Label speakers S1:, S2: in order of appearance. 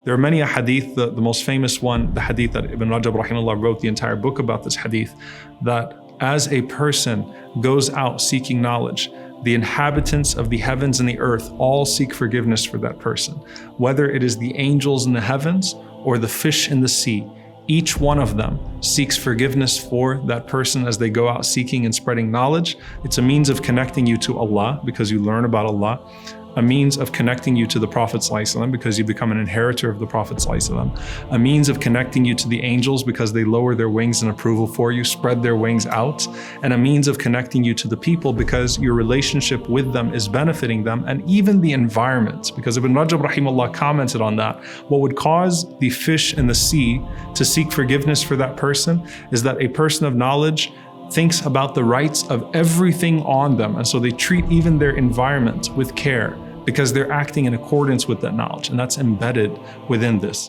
S1: There are many hadith, the most famous one, the hadith that Ibn Rajab rahimahullah wrote the entire book about this hadith, that as a person goes out seeking knowledge, the inhabitants of the heavens and the earth all seek forgiveness for that person. Whether it is the angels in the heavens or the fish in the sea, each one of them seeks forgiveness for that person as they go out seeking and spreading knowledge. It's a means of connecting you to Allah because you learn about Allah. A means of connecting you to the Prophet ﷺ because you become an inheritor of the Prophet ﷺ. A means of connecting you to the angels because they lower their wings in approval for you, spread their wings out. And a means of connecting you to the people because your relationship with them is benefiting them, and even the environment. Because Ibn Rajab rahimahullah commented on that. What would cause the fish in the sea to seek forgiveness for that person is that a person of knowledge thinks about the rights of everything on them, and so they treat even their environment with care because they're acting in accordance with that knowledge, and that's embedded within this.